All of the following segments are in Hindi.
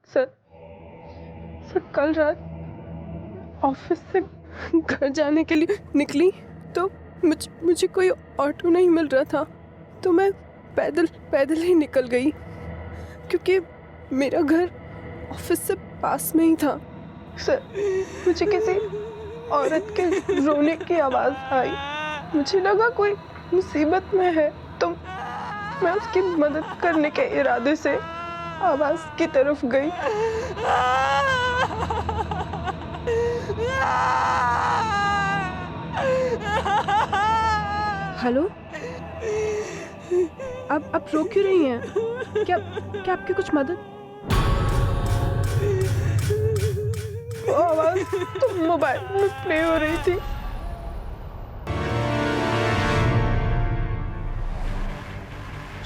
सर सर कल रात ऑफिस से घर जाने के लिए निकली तो मुझे कोई ऑटो नहीं मिल रहा था, तो मैं पैदल ही निकल गई क्योंकि मेरा घर ऑफिस से पास में ही था। सर मुझे किसी औरत के रोने की आवाज़ आई, मुझे लगा कोई मुसीबत में है, तो मैं उसकी मदद करने के इरादे से आवाज़ की तरफ गई। हेलो, आप रो क्यों रही हैं? क्या आपकी कुछ मदद? वो आवाज़ तो मोबाइल में प्ले हो रही थी।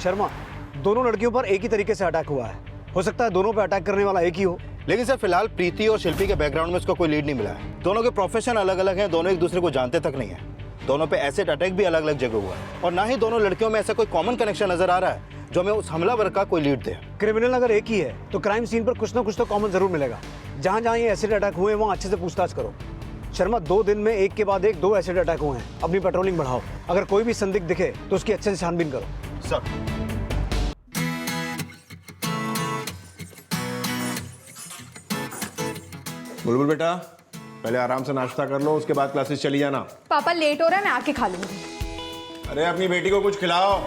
शर्मा, दोनों लड़कियों पर एक ही तरीके से अटैक हुआ है। हो सकता है दोनों पे अटैक करने वाला एक ही हो। लेकिन सर फिलहाल प्रीति और शिल्पी के बैकग्राउंड में उसको कोई लीड नहीं मिला है। दोनों के प्रोफेशन अलग अलग हैं, दोनों एक दूसरे को जानते तक नहीं है। दोनों पे एसिड अटैक भी अलग अलग जगह हुआ है और ना ही दोनों लड़कियों में ऐसा कोई कॉमन कनेक्शन नजर आ रहा है जो हमें उस हमलावर का कोई लीड दे। क्रिमिनल अगर एक ही है तो क्राइम सीन पर कुछ ना कुछ तो कॉमन जरूर मिलेगा। जहां जहां ये एसिड अटैक हुए वहां अच्छे से पूछताछ करो। शर्मा, 2 दिन में एक के बाद एक 2 एसिड अटैक हुए हैं। अपनी पेट्रोलिंग बढ़ाओ। अगर कोई भी संदिग्ध दिखे तो उसकी अच्छे से छानबीन करो। सर बुलबुल बेटा, पहले आराम से नाश्ता कर लो, उसके बाद क्लासेस चली जाना। पापा लेट हो रहा है, मैं आके खा लूंगी। अरे अपनी बेटी को कुछ खिलाओ।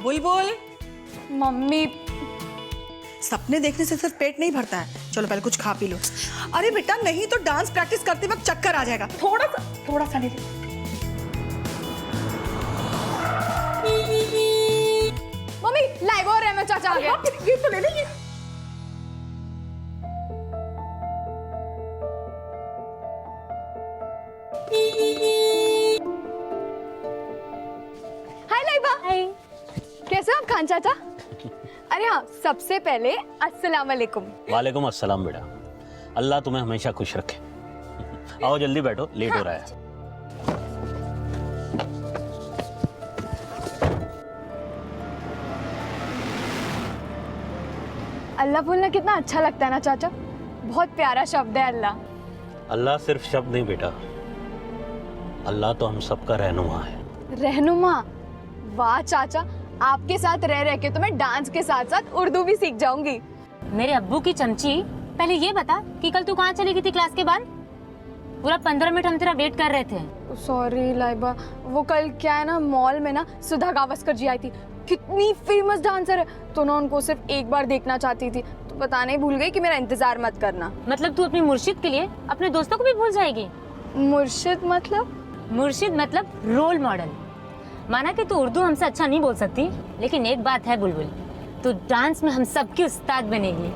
बुलबुल, मम्मी सपने देखने से सिर्फ पेट नहीं भरता है। चलो पहले कुछ खा पी लो। अरे बेटा नहीं तो डांस प्रैक्टिस करते वक्त चक्कर आ जाएगा। थोड़ा सा ले ले। मम्मी लाइव हो रहा है, मैं चाचा आ गया। ये तो ले ले। हाय लाइबा। हाय, कैसे हो आप खान चाचा? अरे हाँ, सबसे पहले अस्सलाम वालेकुम। वालेकुम अस्सलाम बेटा, अल्लाह तुम्हें हमेशा खुश रखे। आओ जल्दी बैठो, लेट हो रहा है। अल्लाह बोलना कितना अच्छा लगता है ना चाचा, बहुत प्यारा शब्द है अल्लाह। अल्लाह सिर्फ शब्द नहीं बेटा, अल्लाह तो हम सबका रहनुमा है। रहनुमा? वाह चाचा, आपके साथ रह रह के तो मैं डांस के साथ साथ उर्दू भी सीख जाऊंगी। मेरे अब्बू की चमची, पहले ये बता कि कल तू कहाँ चली गई थी क्लास के बाद? पूरा 15 मिनट हम तेरा वेट कर रहे थे। सॉरी लाइबा, वो कल क्या है ना, मॉल में ना सुधा गावस्कर जी आई थी, कितनी फेमस डांसर है, तो ना उनको सिर्फ एक बार देखना चाहती थी, तो बताना ही भूल गई कि मेरा इंतजार मत करना। मतलब तू अपनी मुर्शिद के लिए अपने दोस्तों को भी भूल जाएगी? मुर्शिद मतलब? मुर्शिद मतलब रोल मॉडल। माना कि तू उर्दू हमसे अच्छा नहीं बोल सकती, लेकिन एक बात है बुलबुल, तू डांस में हम सबकी उस्ताद बनेगी।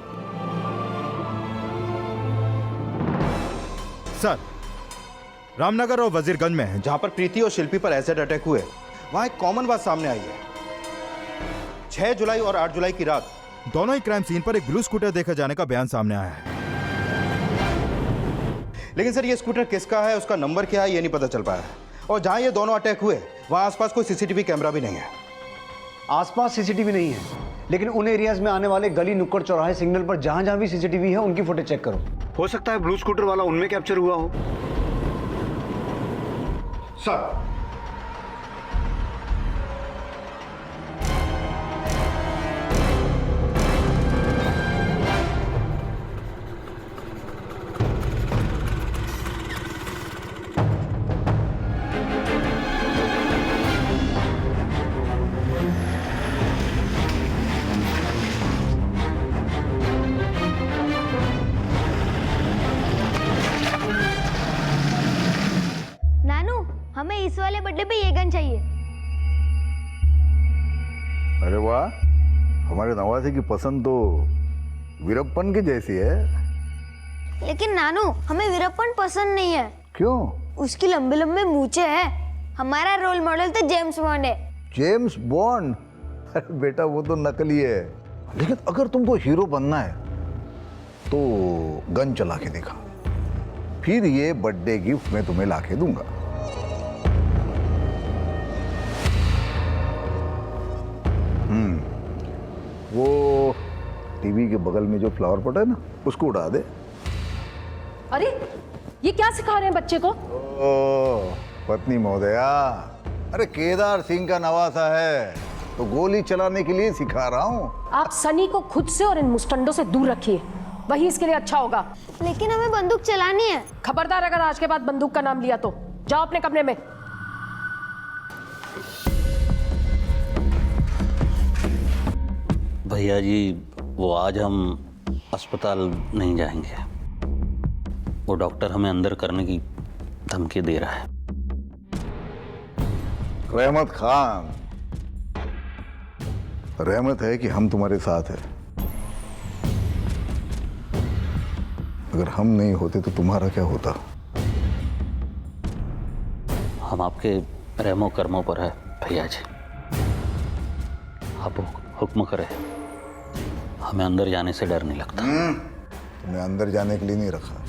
सर, रामनगर और वजीरगंज में है, जहां पर प्रीति और शिल्पी पर एसिड अटैक हुए, वहां एक कॉमन बात सामने आई है। 6 जुलाई और 8 जुलाई की रात दोनों ही क्राइम सीन पर एक ब्लू स्कूटर देखा जाने का बयान सामने आया है। लेकिन सर ये स्कूटर किसका है, उसका नंबर क्या है, ये नहीं पता चल पाया है। और जहां ये दोनों अटैक हुए वहां आसपास कोई सीसीटीवी कैमरा भी नहीं है। आसपास सीसीटीवी नहीं है, लेकिन उन एरियाज में आने वाले गली, नुक्कड़, चौराहे, सिग्नल पर जहां जहां भी सीसीटीवी है उनकी फुटेज चेक करो। हो सकता है ब्लू स्कूटर वाला उनमें कैप्चर हुआ हो। सर, हमें इस वाले बर्थडे पे ये गन चाहिए। अरे वाह, हमारे नवासी की पसंद तो वीरप्पन की जैसी है। लेकिन नानू, हमें वीरप्पन पसंद नहीं है। क्यों? उसकी लंबे लंबे मूछे हैं। हमारा रोल मॉडल तो जेम्स बॉन्ड है। James bond? अरे बेटा वो तो नकली है, लेकिन अगर तुमको हीरो बनना है तो गन चला के दिखा, फिर ये बर्थडे गिफ्ट मैं तुम्हें लाके दूंगा। वो टीवी के बगल में जो फ्लावर पॉट है ना, उसको उड़ा दे। अरे ये क्या सिखा रहे हैं बच्चे को? ओ पत्नी महोदया, अरे केदार सिंह का नवासा है तो गोली चलाने के लिए सिखा रहा हूँ। आप सनी को खुद से और इन मुस्टंडों से दूर रखिए, वही इसके लिए अच्छा होगा। लेकिन हमें बंदूक चलानी है। खबरदार अगर आज के बाद बंदूक का नाम लिया तो जाओ अपने कमरे में। भैया जी, वो आज हम अस्पताल नहीं जाएंगे। वो डॉक्टर हमें अंदर करने की धमकी दे रहा है। रहमत खान, रहमत है कि हम तुम्हारे साथ हैं। अगर हम नहीं होते तो तुम्हारा क्या होता? हम आपके रहमो कर्मों पर है भैया जी। आप हुक्म करें, हमें अंदर जाने से डर नहीं लगता। तुम्हें अंदर जाने के लिए नहीं रखा,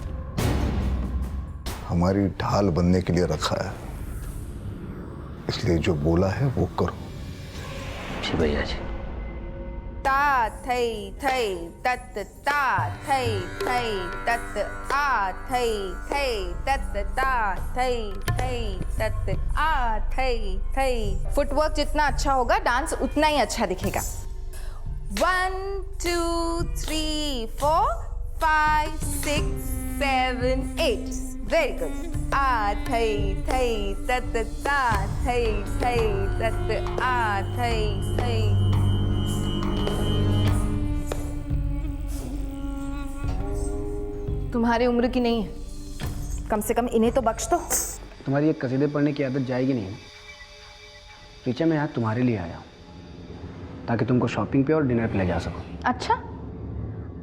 हमारी ढाल बनने के लिए रखा है। इसलिए जो बोला है वो करो। जी भैया जी। ता थई थई तत ता थई थई तत आ थई थई तत ता थई थई तत आ थई थई। फुटवर्क जितना अच्छा होगा, डांस उतना ही अच्छा दिखेगा। 1 2 3 4 5 6 7 8। Very good. आ थई थई तत ता थई थई तत आ थई थई। तुम्हारी उम्र की नहीं है, कम से कम इन्हें तो बख्श दो। तुम्हारी ये कसीदे पढ़ने की आदत जाएगी नहीं। टीचर, मैं यहाँ तुम्हारे लिए आया हूँ ताकि तुमको शॉपिंग पे और डिनर पे ले जा सकूँ। अच्छा,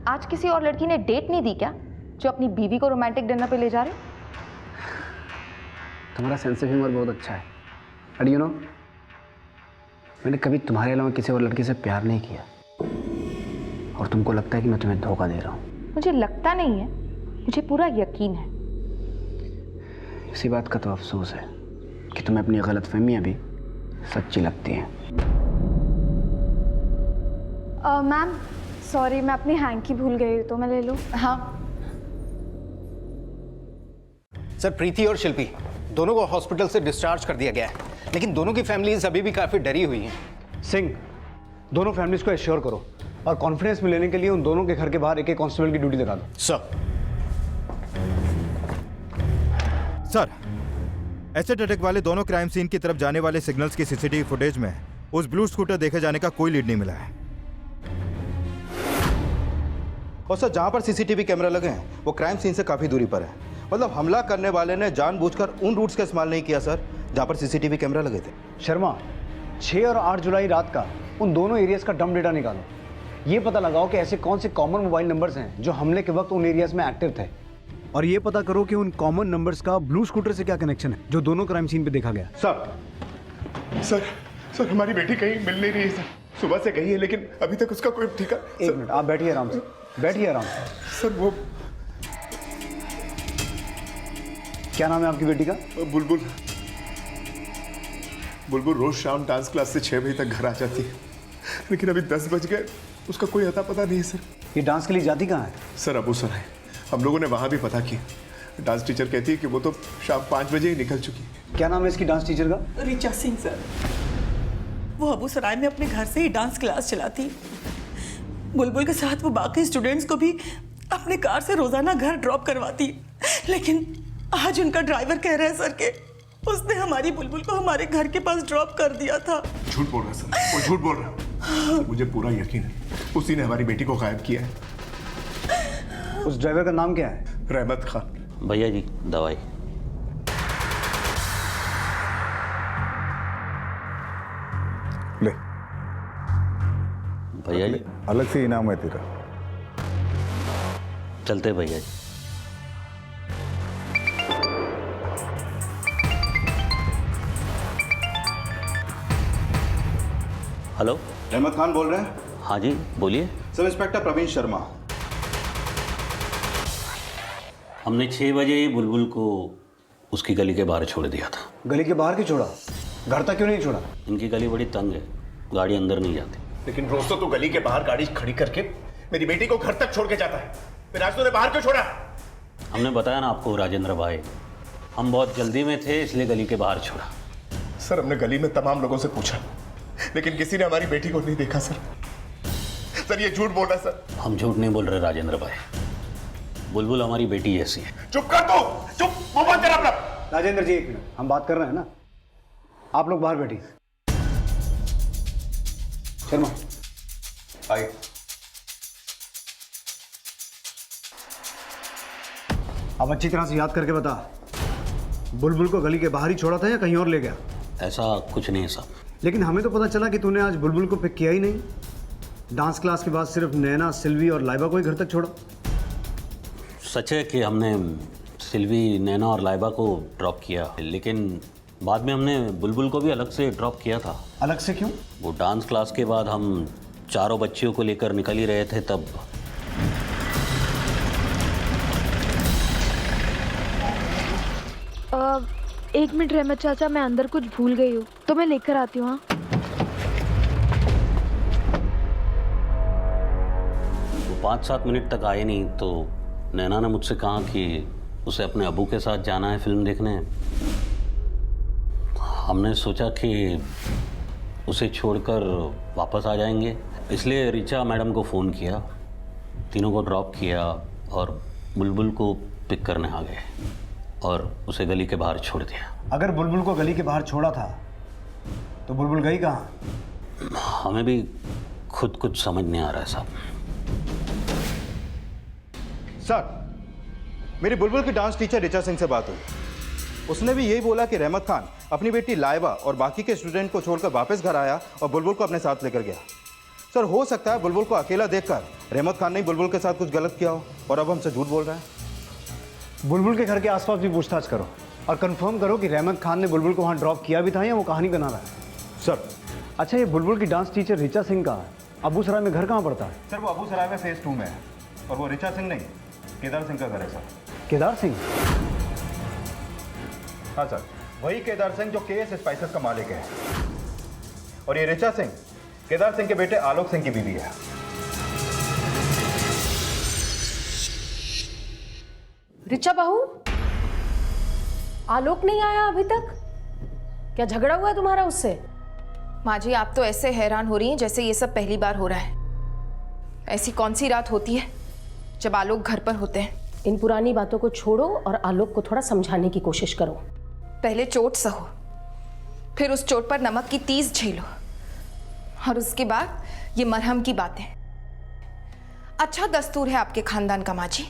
आज किसी और लड़की ने डेट नहीं दी क्या जो अपनी बीवी को रोमांटिक डिनर पे ले जा रहे? तुम्हारा सेंस ऑफ ह्यूमर बहुत अच्छा है। बट यू नो, मैंने कभी तुम्हारे अलावा किसी और लड़की से प्यार नहीं किया और तुमको लगता है कि मैं तुम्हें धोखा दे रहा हूँ। मुझे लगता नहीं है, मुझे पूरा यकीन है। इसी बात का तो अफसोस है कि तुम्हें अपनी गलतफहमियां भी सच्ची लगती हैं। मैम सॉरी, मैं अपनी हैंकी भूल गई, तो मैं ले लूँ? हाँ सर, प्रीति और शिल्पी दोनों को हॉस्पिटल से डिस्चार्ज कर दिया गया है, लेकिन दोनों की फैमिलीज अभी भी काफ़ी डरी हुई हैं। सिंह, दोनों फैमिलीज को एश्योर करो और कॉन्फिडेंस में लेने के लिए उन दोनों के घर के बाहर एक एक कांस्टेबल की ड्यूटी लगा दो। सर, एसिड अटैक वाले दोनों क्राइम सीन की तरफ जाने वाले सिग्नल्स की सीसीटीवी फुटेज में उस ब्लू स्कूटर देखे जाने का कोई लीड नहीं मिला है। और सर, जहां पर सीसीटीवी कैमरा लगे हैं वो क्राइम सीन से काफी दूरी पर है। मतलब हमला करने वाले ने जानबूझकर उन रूट्स का इस्तेमाल नहीं किया सर जहां पर सीसीटीवी कैमरा लगे थे। शर्मा, 6 और 8 जुलाई रात का उन दोनों एरियाज का डंप डेटा निकालो। ये पता लगाओ कि ऐसे कौन से कॉमन मोबाइल नंबर्स हैं जो हमले के वक्त उन एरियाज में एक्टिव थे, और ये पता करो कि उन कॉमन नंबर्स का ब्लू स्कूटर से क्या कनेक्शन है जो दोनों क्राइम सीन पे देखा गया। सर हमारी बेटी कहीं मिल नहीं रही है सर। सुबह से गई है लेकिन अभी तक उसका कोई ठिकाना। एक मिनट, आप बैठिए आराम से, बैठिए आराम से। सर वो क्या नाम है आपकी बेटी का? बुलबुल। बुलबुल रोज शाम डांस क्लास से 6 बजे तक घर आ जाती है, लेकिन अभी 10 बज गए, उसका कोई अता पता नहीं है सर। ये डांस के लिए जाती कहाँ है? सर अबू सर है, हम लोगों ने वहाँ भी पता किया। डांस टीचर कहती है कि वो तो शाम 5 बजे ही निकल चुकी है। क्या नाम है इसकी डांस टीचर का? ऋचा सिंह सर। वो अबू सराय में अपने घर से ही डांस क्लास चलाती। बुलबुल के साथ वो बाकी स्टूडेंट्स को भी अपने कार से रोजाना घर ड्रॉप करवाती। लेकिन आज उनका ड्राइवर कह रहा है सर कि उसने हमारी बुलबुल को हमारे घर के पास ड्रॉप कर दिया था। झूठ बोल रहा है सर, वो झूठ बोल रहा है। मुझे पूरा यकीन है उसी ने हमारी बेटी को गायब किया है। उस ड्राइवर का नाम क्या है? रहमत खान। भैया जी, दवाई। ले भैया जी, अलग से इनाम है तेरा। चलते भैया जी। हेलो, रहमत खान बोल रहे हैं? हाँ जी बोलिए। Sub inspector Praveen Sharma. हमने 6 बजे ही बुलबुल को उसकी गली के बाहर छोड़ दिया था। गली के बाहर क्यों छोड़ा? घर तक क्यों नहीं छोड़ा? इनकी गली बड़ी तंग है, गाड़ी अंदर नहीं जाती। लेकिन रोज तो तू गली के बाहर गाड़ी खड़ी करके मेरी बेटी को घर तक छोड़ के जाता है, फिर आज तूने बाहर क्यों छोड़ा? हमने बताया ना आपको राजेंद्र भाई, हम बहुत जल्दी में थे इसलिए गली के बाहर छोड़ा। सर हमने गली में तमाम लोगों से पूछा, लेकिन किसी ने हमारी बेटी को नहीं देखा सर। सर ये झूठ बोल रहा है सर। हम झूठ नहीं बोल रहे राजेंद्र भाई, बुलबुल हमारी बेटी जैसी है। चुप कर तू, चुप, मुंह बंद कर अपना। राजेंद्र जी एक मिनट, हम बात कर रहे हैं ना, आप लोग बाहर बैठिए। शर्मा आइए। अब अच्छी तरह से याद करके बता, बुलबुल को गली के बाहर ही छोड़ा था या कहीं और ले गया? ऐसा कुछ नहीं है साहब। लेकिन हमें तो पता चला कि तूने आज बुलबुल को पिक किया ही नहीं। डांस क्लास के बाद सिर्फ नैना, सिल्वी और लाइबा को ही घर तक छोड़ा। सच है कि हमने सिल्वी, नैना और लाइबा को ड्रॉप किया, लेकिन बाद में हमने बुलबुल को भी अलग से ड्रॉप किया था। अलग से क्यों? वो डांस क्लास के बाद हम चारों बच्चियों को लेकर निकल ही रहे थे तब। एक मिनट रहमत चाचा, मैं अंदर कुछ भूल गई हूँ तो मैं लेकर आती हूँ। वो 5-7 मिनट तक आए नहीं तो नैना ने मुझसे कहा कि उसे अपने अबू के साथ जाना है फिल्म देखने। हमने सोचा कि उसे छोड़कर वापस आ जाएंगे, इसलिए ऋचा मैडम को फ़ोन किया, तीनों को ड्रॉप किया और बुलबुल को पिक करने आ गए और उसे गली के बाहर छोड़ दिया। अगर बुलबुल को गली के बाहर छोड़ा था तो बुलबुल गई कहाँ? हमें भी खुद कुछ समझ नहीं आ रहा है साहब। सर, मेरी बुलबुल की डांस टीचर ऋचा सिंह से बात हुई। उसने भी यही बोला कि रहमत खान अपनी बेटी लाइबा और बाकी के स्टूडेंट को छोड़कर वापस घर आया और बुलबुल को अपने साथ लेकर गया। सर हो सकता है बुलबुल को अकेला देखकर रहमत खान ने बुलबुल के साथ कुछ गलत किया हो और अब हमसे झूठ बोल रहा है। बुलबुल के घर के आसपास भी पूछताछ करो और कंफर्म करो कि रहमत खान ने बुलबुल को वहाँ ड्रॉप किया भी था या वो कहानी बना रहा है। सर। अच्छा, ये बुलबुल की डांस टीचर ऋचा सिंह का अबू सराय में घर कहाँ पड़ता है? सर वो अबू सराय में फेज 2 में है और वो ऋचा सिंह नहीं, केदार सिंह का घर है सर। केदार सिंह? हाँ सर, वही केदार सिंह जो केएस स्पाइसेस का मालिक है। और ये ऋचा सिंह केदार सिंह के बेटे आलोक सिंह की बीवी है। ऋचा बहू, आलोक नहीं आया अभी तक? क्या झगड़ा हुआ है तुम्हारा उससे? माँ जी आप तो ऐसे हैरान हो रही हैं जैसे ये सब पहली बार हो रहा है। ऐसी कौन सी रात होती है जब आलोक घर पर होते हैं? इन पुरानी बातों को छोड़ो और आलोक को थोड़ा समझाने की कोशिश करो। पहले चोट सहो, फिर उस चोट पर नमक की तीस झेलो और उसके बाद ये मरहम की बातें। अच्छा दस्तूर है आपके खानदान का माँ जी।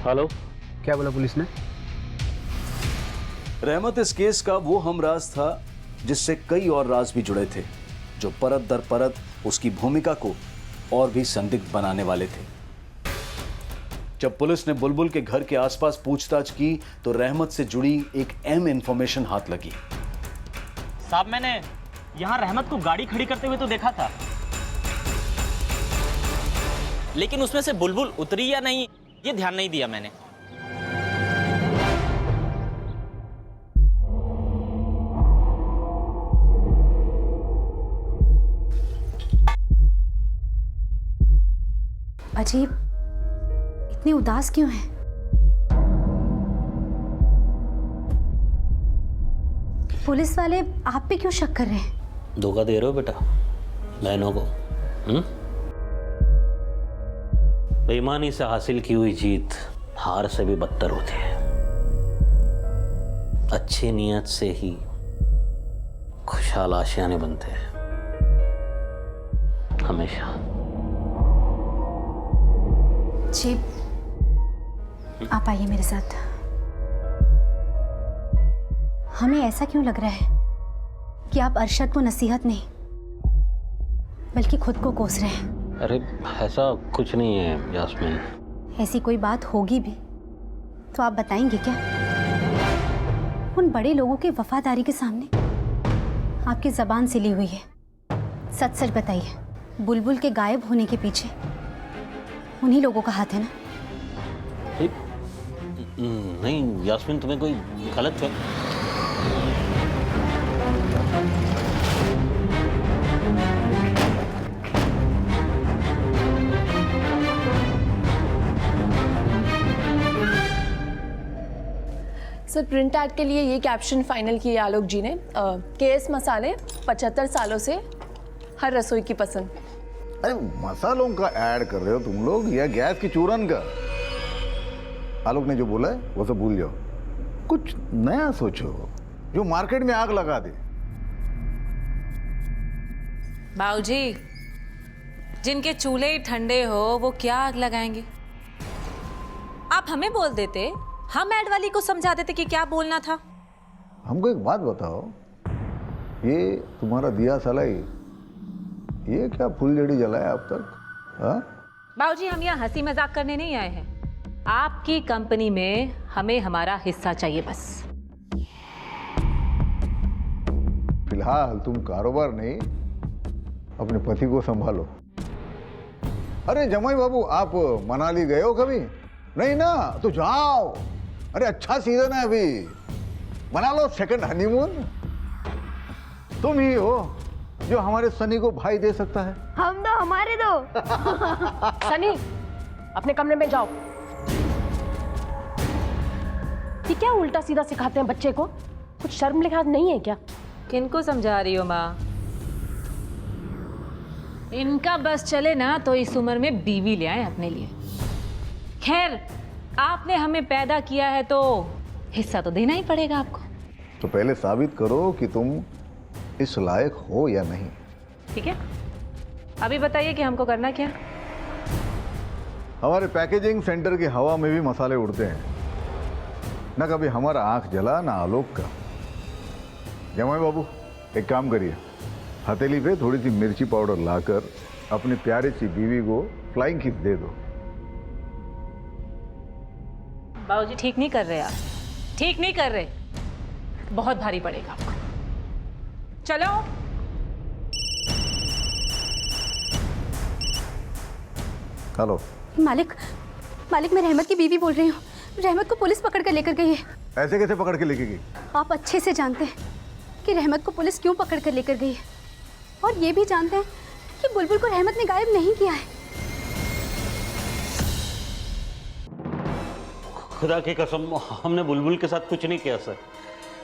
हेलो, क्या बोला पुलिस ने? रहमत इस केस का वो हमराज था जिससे कई और राज भी जुड़े थे, जो परत दर परत उसकी भूमिका को और भी संदिग्ध बनाने वाले थे। जब पुलिस ने बुलबुल के घर के आसपास पूछताछ की तो रहमत से जुड़ी एक अहम इंफॉर्मेशन हाथ लगी। साहब मैंने यहाँ रहमत को गाड़ी खड़ी करते हुए तो देखा था, लेकिन उसमें से बुलबुल उतरी या नहीं ये ध्यान नहीं दिया मैंने। अजीब, इतने उदास क्यों हैं? पुलिस वाले आप पे क्यों शक कर रहे हैं? धोखा दे रहे हो बेटा बहनों को? बेईमानी से हासिल की हुई जीत हार से भी बदतर होती है। अच्छी नीयत से ही खुशहाल आशियाने बनते हैं हमेशा। जी, आप आइए मेरे साथ। हमें ऐसा क्यों लग रहा है कि आप अरशद को नसीहत नहीं बल्कि खुद को कोस रहे हैं? अरे ऐसा कुछ नहीं है यास्मीन। ऐसी कोई बात होगी भी तो आप बताएंगे क्या? उन बड़े लोगों के वफादारी के सामने आपकी जबान सिली हुई है। सच सच बताइए, बुलबुल के गायब होने के पीछे उन्हीं लोगों का हाथ है ना? नहीं यास्मीन, तुम्हें कोई गलत है। सर प्रिंट ऐड के लिए ये कैप्शन फाइनल किया आलोक जी ने, केएस मसाले 75 सालों से हर रसोई की पसंद। अरे मसालों का ऐड कर रहे हो तुम लोग या गैस की चूरन का? आलोक ने जो बोला है वो सब भूल जाओ, कुछ नया सोचो जो मार्केट में आग लगा दे। बाबूजी, जिनके चूल्हे ही ठंडे हो वो क्या आग लगाएंगे? आप हमें बोल देते, हम ऐड वाली को समझा देते कि क्या बोलना था। हमको एक बात बताओ, ये तुम्हारा दिया सलाई ये क्या फुलझड़ी जलाया अब तक? हाँ बाबूजी, हम यहाँ हंसी मजाक करने नहीं आए हैं। आपकी कंपनी में हमें हमारा हिस्सा चाहिए बस। फिलहाल तुम कारोबार नहीं, अपने पति को संभालो। अरे जमाई बाबू, आप मनाली गए हो कभी? नहीं ना, तो जाओ। अरे अच्छा सीजन है अभी, बना लो सेकंड हनीमून। तुम ही हो जो हमारे सनी को भाई दे सकता है। हम दो, हमारे दो। सनी, अपने कमरे में जाओ। ये क्या उल्टा सीधा सिखाते हैं बच्चे को? कुछ शर्म लिहाज नहीं है क्या? किनको समझा रही हो माँ? इनका बस चले ना तो इस उम्र में बीवी ले आए अपने लिए। खैर, आपने हमें पैदा किया है तो हिस्सा तो देना ही पड़ेगा आपको। तो पहले साबित करो कि तुम इस लायक हो या नहीं। ठीक है, अभी बताइए कि हमको करना क्या? हमारे पैकेजिंग सेंटर की हवा में भी मसाले उड़ते हैं, ना कभी हमारा आंख जला ना आलोक का। जमाई बाबू, एक काम करिए, हथेली पे थोड़ी सी मिर्ची पाउडर लाकर अपनी प्यारी सी बीवी को फ्लाइंग किस दे दो। बाबूजी ठीक नहीं कर रहे आप, ठीक नहीं कर रहे, बहुत भारी पड़ेगा आपको। चलो। हेलो मालिक, मालिक मैं रहमत की बीवी बोल रही हूँ। रहमत को पुलिस पकड़ कर लेकर गई है। ऐसे कैसे पकड़ के लेके गई? आप अच्छे से जानते हैं कि रहमत को पुलिस क्यों पकड़ कर लेकर गई है, और ये भी जानते हैं कि बुलबुल को रहमत ने गायब नहीं किया है। खुदा की कसम, हमने बुलबुल के साथ कुछ नहीं किया सर।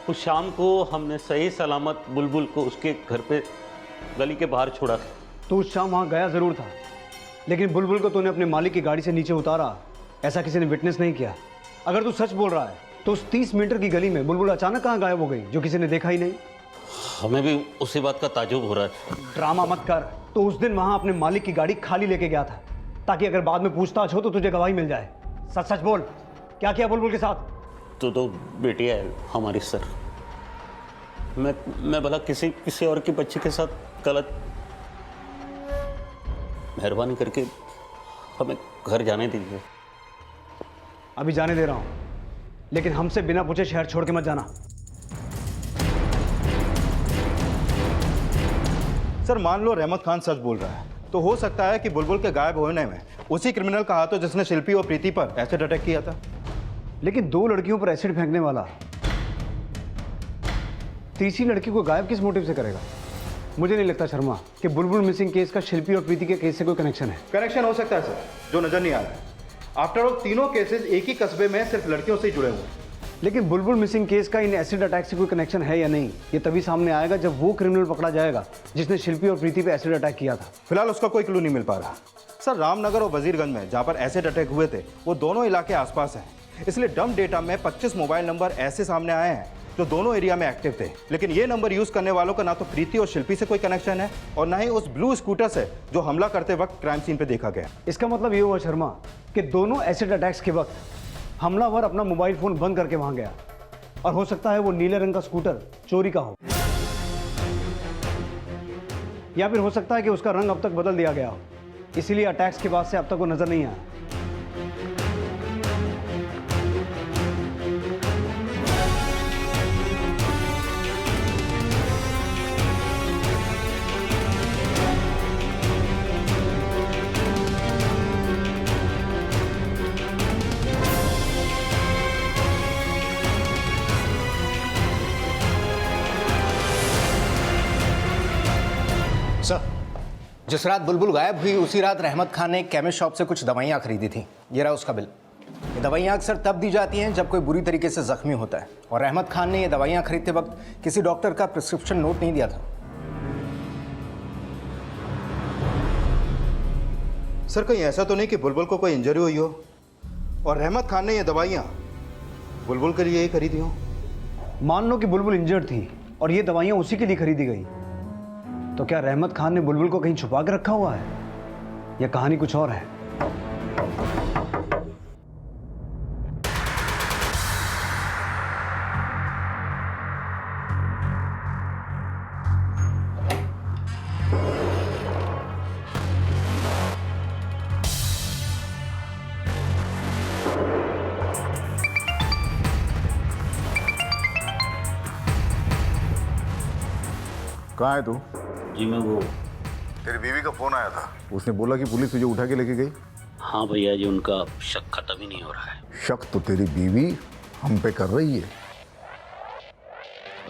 उस शाम को हमने सही सलामत बुलबुल को उसके घर पे गली के बाहर छोड़ा था। तो उस शाम वहाँ गया ज़रूर था, लेकिन बुलबुल को तूने अपने मालिक की गाड़ी से नीचे उतारा, ऐसा किसी ने विटनेस नहीं किया। अगर तू सच बोल रहा है तो उस 30 मीटर की गली में बुलबुल अचानक कहाँ गायब हो गई जो किसी ने देखा ही नहीं? हमें भी उसी बात का ताज्जुब हो रहा है। ड्रामा मत कर। तो उस दिन वहाँ अपने मालिक की गाड़ी खाली लेके गया था ताकि अगर बाद में पूछताछ हो तो तुझे गवाही मिल जाए। सच सच बोल, क्या किया बुलबुल के साथ? तो बेटी है हमारी सर। मैं भला किसी और की बच्ची के साथ गलत। मेहरबानी करके हमें घर जाने दीजिए। अभी जाने दे रहा हूँ, लेकिन हमसे बिना पूछे शहर छोड़ के मत जाना। सर मान लो रहमत खान सच बोल रहा है, तो हो सकता है कि बुलबुल के गायब होने में उसी क्रिमिनल का हाथ हो जिसने शिल्पी और प्रीति पर एसिड अटैक किया था। लेकिन 2 लड़कियों पर एसिड फेंकने वाला तीसरी लड़की को गायब किस मोटिव से करेगा? मुझे नहीं लगता शर्मा कि बुलबुल मिसिंग केस का शिल्पी और प्रीति के केस से कोई कनेक्शन है। कनेक्शन हो सकता है सर, जो नजर नहीं आ रहा है। आफ्टर ऑल तीनों केसेस एक ही कस्बे में सिर्फ लड़कियों से ही जुड़े हुए हैं। लेकिन बुलबुल मिसिंग केस का इन एसिड अटैक से कोई कनेक्शन है या नहीं, ये तभी सामने आएगा जब वो क्रिमिनल पकड़ा जाएगा जिसने शिल्पी और प्रीति पे एसिड अटैक किया था। फिलहाल उसका कोई क्लू नहीं मिल पा रहा। सर रामनगर और वजीरगंज में जहां पर एसिड अटैक हुए थे वो दोनों इलाके आसपास हैं, इसलिए डंप डेटा में 25 मोबाइल नंबर ऐसे सामने आए हैं जो दोनों एरिया में एक्टिव थे। लेकिन ये नंबर यूज करने वालों का ना तो प्रीति और शिल्पी से कोई कनेक्शन है और ना ही उस ब्लू स्कूटर से जो हमला करते वक्त क्राइम सीन पे देखा गया। इसका मतलब ये हुआ शर्मा कि दोनों एसिड अटैक्स के वक्त हमलावर अपना मोबाइल फोन बंद करके वहां गया, और हो सकता है वो नीले रंग का स्कूटर चोरी का हो, या फिर हो सकता है कि उसका रंग अब तक बदल दिया गया हो, इसीलिए अटैक्स के बाद से अब तक वो नजर नहीं आया। सर, जिस रात बुलबुल गायब हुई उसी रात रहमत खान ने एक केमिस्ट शॉप से कुछ दवाइयाँ खरीदी थी। ये रहा उसका बिल। ये दवाइयाँ अक्सर तब दी जाती हैं जब कोई बुरी तरीके से जख्मी होता है, और रहमत खान ने ये दवाइयाँ खरीदते वक्त किसी डॉक्टर का प्रिस्क्रिप्शन नोट नहीं दिया था। सर, कहीं ऐसा तो नहीं कि बुलबुल को कोई इंजरी हुई हो और रहमत खान ने ये दवाइयाँ बुलबुल के लिए ही खरीदी हो? मान लो कि बुलबुल इंजर्ड थी और ये दवाइयाँ उसी के लिए खरीदी गई, तो क्या रहमत खान ने बुलबुल को कहीं छुपा के रखा हुआ है या कहानी कुछ और है? कहाँ है तू? जी मैं वो, तेरी बीवी का फोन आया था, उसने बोला कि पुलिस तुझे उठा के लेके गई। हाँ भैया जी, उनका शक खत्म ही नहीं हो रहा है। शक तो तेरी बीवी हम पे कर रही है।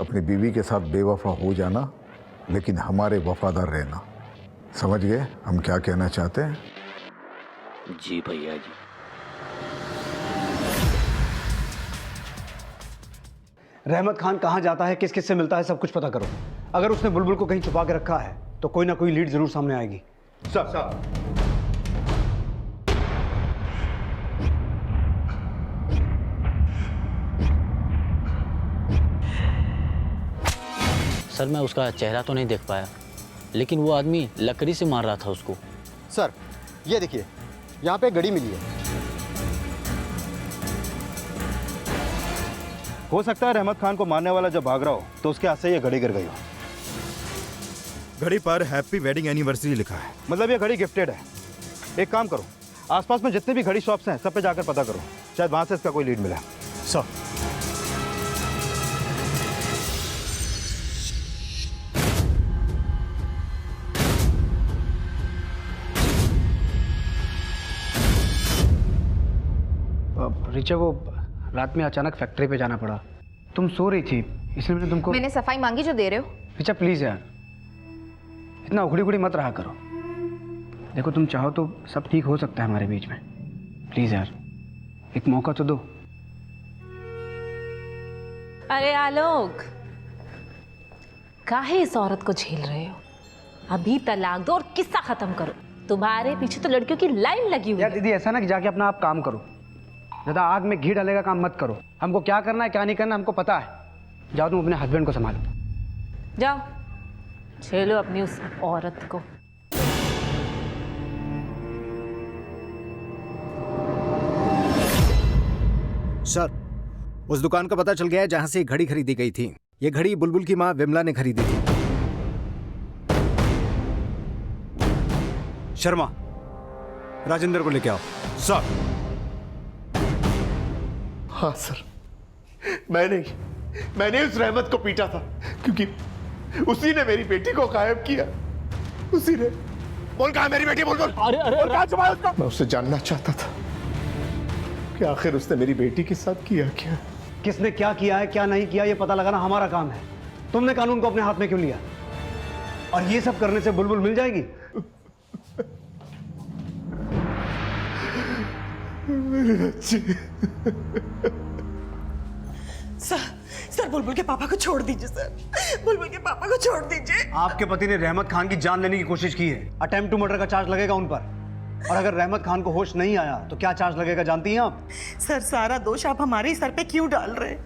अपनी बीवी के साथ बेवफा हो जाना, लेकिन हमारे वफादार रहना। समझ गए हम क्या कहना चाहते हैं? जी भैया जी। रहमत खान कहाँ जाता है, किस किस से मिलता है, सब कुछ पता करो। अगर उसने बुलबुल को कहीं छुपा के रखा है तो कोई ना कोई लीड जरूर सामने आएगी। सर, सर मैं उसका चेहरा तो नहीं देख पाया, लेकिन वो आदमी लकड़ी से मार रहा था उसको। सर, ये देखिए, यहाँ पे घड़ी मिली है। हो सकता है रहमत खान को मारने वाला जब भाग रहा हो तो उसके हाथ से ये घड़ी गिर गई हो। घड़ी पर हैप्पी वेडिंग एनिवर्सरी लिखा है, मतलब ये घड़ी गिफ्टेड है। एक काम करो, आसपास में जितने भी घड़ी शॉप्स हैं सब पे जाकर पता करो, शायद वहां से इसका कोई लीड मिले। सर, रिचा, वो रात में अचानक फैक्ट्री पे जाना पड़ा। तुम सो रही थी इसलिए मैंने तुमको। मैंने सफाई मांगी जो दे रहे हो। रिचा प्लीज यार, इतना उखड़ी उखड़ी मत रहा करो। देखो तुम चाहो तो सब ठीक हो सकता है हमारे बीच में। प्लीज यार, एक मौका तो दो। अरे आलोक, काहे इस औरत को झेल रहे हो? अभी तलाक दो और किस्सा खत्म करो। तुम्हारे पीछे तो लड़कियों की लाइन लगी हुई है। यार दीदी, ऐसा ना कि जाके अपना आप काम करो, ज़्यादा आग में घी डालेगा काम मत करो। हमको क्या करना है क्या नहीं करना हमको पता है। जाओ तुम अपने हस्बैंड को संभालो। जाओ, झेलो अपनी उस औरत को। सर, उस दुकान का पता चल गया है जहां से ये घड़ी खरीदी गई थी। ये घड़ी बुलबुल की मां विमला ने खरीदी थी। शर्मा, राजेंद्र को लेके आओ। सर। हाँ सर, मैंने उस रहमत को पीटा था क्योंकि उसी ने मेरी बेटी को गायब किया। उसी ने। बोल कहाँ मेरी बेटी, बोल। अरे कहाँ छुपा है उसको? मैं उससे जानना चाहता था कि आखिर उसने मेरी बेटी के साथ किया क्या। किसने क्या किया है क्या नहीं किया ये पता लगाना हमारा काम है। तुमने कानून को अपने हाथ में क्यों लिया? और ये सब करने से बुलबुल मिल जाएगी? सर, बुलबुल के पापा को छोड़ दीजिए सर। बुलबुल के पापा को छोड़ दीजिए। आपके पति ने रहमत खान की जान लेने की कोशिश की है। अटेम्प्ट टू मर्डर का चार्ज लगेगा उन पर। और अगर रहमत खान को होश नहीं आया तो क्या चार्ज लगेगा जानती हैं आप? सर, सारा दोष आप हमारे ही सर पे क्यों डाल रहे हैं?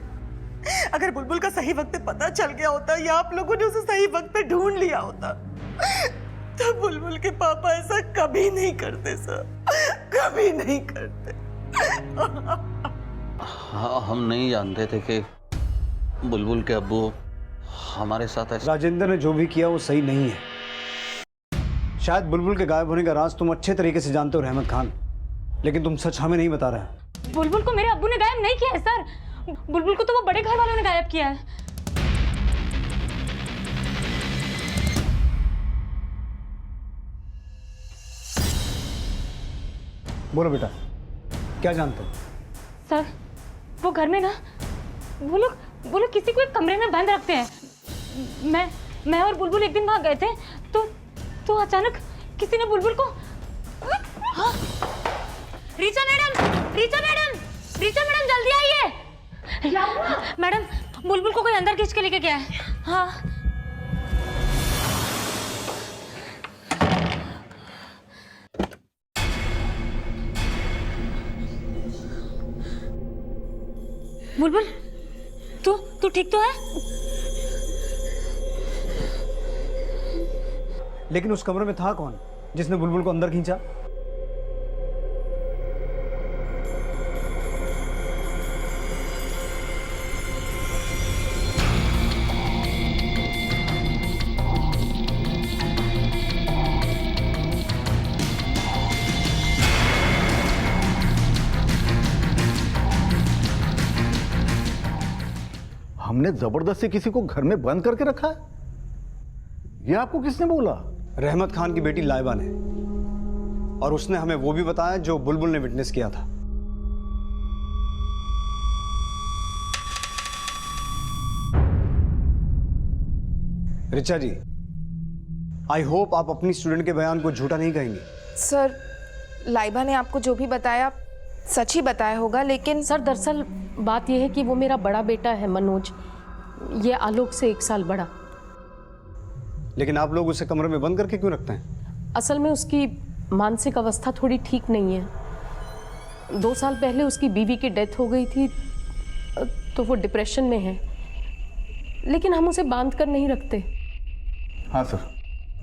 अगर बुलबुल का सही वक्त पे पता चल गया होता या आप लोगों ने उसे सही वक्त पे ढूंढ लिया होता तो बुलबुल के पापा ऐसा कभी नहीं करते सर, कभी नहीं करते। हाँ, हम नहीं जानते थे कि बुलबुल के अब्बू हमारे साथ ऐसा। राजेंद्र ने जो भी किया वो सही नहीं है। शायद बुलबुल के गायब होने का राज तुम अच्छे तरीके से जानते हो रहमत खान, लेकिन तुम सच हमें नहीं बता रहे। बुलबुल को मेरे अब्बू ने गायब नहीं किया है सर। बुलबुल को तो वो बड़े घर वालों ने गायब किया है। बोलो बेटा, क्या जानते हो? सर, वो घर में ना वो लोग किसी को एक कमरे में बंद रखते हैं। मैं और बुलबुल एक दिन वहां गए थे तो तो अचानक किसी ने बुलबुल को हाँ? रीचा मैडम जल्दी आइए। क्या हुआ? मैडम बुलबुल को कोई अंदर खींच के लेके गया है। हाँ बुलबुल तू ठीक तो है? लेकिन उस कमरे में था कौन जिसने बुलबुल को अंदर खींचा? हमने जबरदस्ती किसी को घर में बंद करके रखा है? ये आपको किसने बोला? रहमत खान की बेटी लाइबा ने, और उसने हमें वो भी बताया जो बुलबुल ने विटनेस किया था। रिचा जी, आई होप आप अपनी स्टूडेंट के बयान को झूठा नहीं कहेंगे। सर, लाइबा ने आपको जो भी बताया सच ही बताया होगा, लेकिन सर दरअसल बात यह है कि वो मेरा बड़ा बेटा है मनोज, ये आलोक से 1 साल बड़ा। लेकिन आप लोग उसे कमरे में बंद करके क्यों रखते हैं? असल में उसकी मानसिक अवस्था थोड़ी ठीक नहीं है। 2 साल पहले उसकी बीवी की डेथ हो गई थी, तो वो डिप्रेशन में है, लेकिन हम उसे बांध कर नहीं रखते। हाँ सर,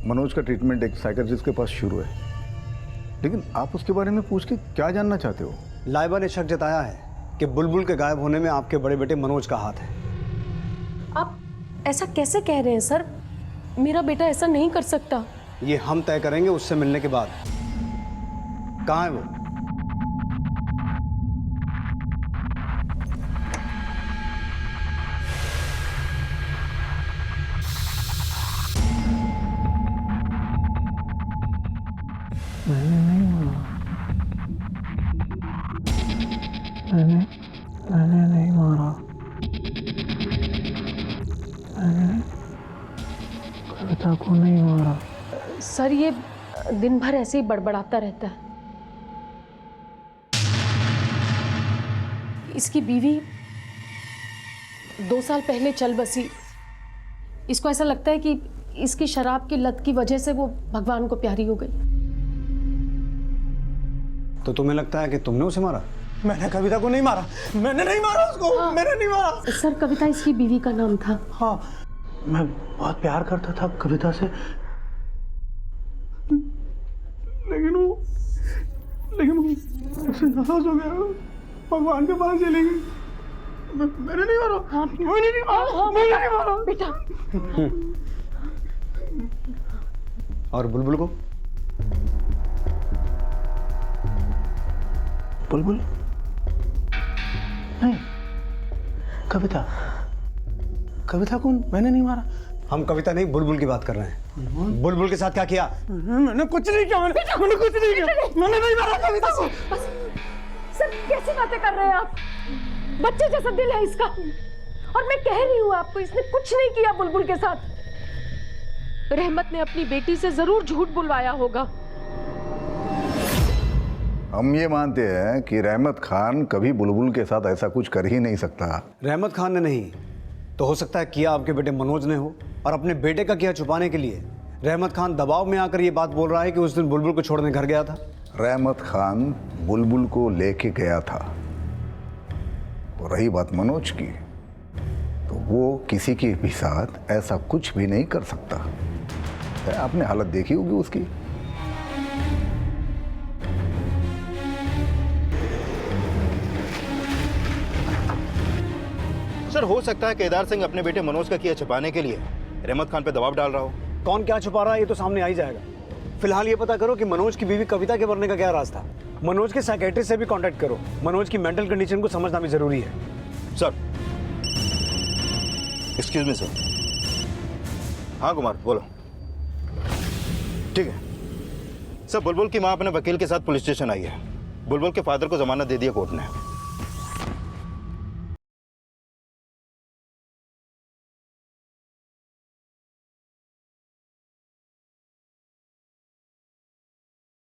मनोज का ट्रीटमेंट एक साइकियाट्रिस्ट के पास शुरू है, लेकिन आप उसके बारे में पूछ के क्या जानना चाहते हो? लाइबा ने शक जताया है कि बुलबुल के गायब होने में आपके बड़े बेटे मनोज का हाथ है। आप ऐसा कैसे कह रहे हैं सर? मेरा बेटा ऐसा नहीं कर सकता। ये हम तय करेंगे उससे मिलने के बाद। कहाँ है वो? मैंने नहीं मारा। मैंने कविता को नहीं मारा। सर ये दिन भर ऐसे ही बड़बड़ाता रहता है। इसकी बीवी 2 साल पहले चल बसी। इसको ऐसा लगता है कि इसकी शराब की लत की वजह से वो भगवान को प्यारी हो गई। तो तुम्हें लगता है कि तुमने उसे मारा? मैंने कविता को नहीं मारा। मैंने नहीं मारा उसको। हाँ। मैंने नहीं मारा। सर कविता इसकी बीवी का नाम था। हाँ, मैं बहुत प्यार करता था कविता से, लेकिन वो उससे नाराज हो गया, भगवान के पास चली गई। मैंने नहीं मारा। हाँ, मैंने नहीं मारा। हाँ, मैंने नहीं मारा बेटा। और बुलबुल को? बुलबुल नहीं, कविता को मैंने नहीं मारा। हम कविता नहीं, बुलबुल की बात कर रहे हैं। बुलबुल के साथ क्या किया? मैंने कुछ नहीं किया। मैंने कुछ नहीं किया। मैंने नहीं मारा कविता को। सर कैसी बातें कर रहे हैं आप? बच्चे जैसा दिल है इसका, और मैं कह रही हूँ आपको, इसने कुछ नहीं किया बुलबुल के साथ। रहमत ने अपनी बेटी से जरूर झूठ बुलवाया होगा। हम ये मानते हैं कि रहमत खान कभी बुलबुल के साथ ऐसा कुछ कर ही नहीं सकता। रहमत खान ने नहीं तो हो सकता है किया आपके बेटे मनोज ने हो, और अपने बेटे का किया छुपाने के लिए रहमत खान दबाव में आकर ये बात बोल रहा है कि उस दिन बुलबुल को छोड़ने घर गया था। रहमत खान बुलबुल को लेके गया था, और रही बात मनोज की, तो वो किसी के भी साथ ऐसा कुछ भी नहीं कर सकता। आपने हालत देखी होगी उसकी। सर हो सकता है केदार सिंह अपने बेटे मनोज का किया छिपाने के लिए रहमत खान पे दबाव डाल रहा हो। कौन क्या छुपा रहा है ये तो सामने आ ही जाएगा। फिलहाल ये पता करो कि मनोज की बीवी कविता के मरने का क्या राज था। मनोज के साइकियाट्रिस्ट से भी कांटेक्ट करो। मनोज की मेंटल कंडीशन को समझना भी जरूरी है। Sir excuse me sir. हाँ कुमार बोलो। ठीक है सर, बुलबुल की माँ अपने वकील के साथ पुलिस स्टेशन आई है। बुलबुल के फादर को जमानत दे दिया कोर्ट ने।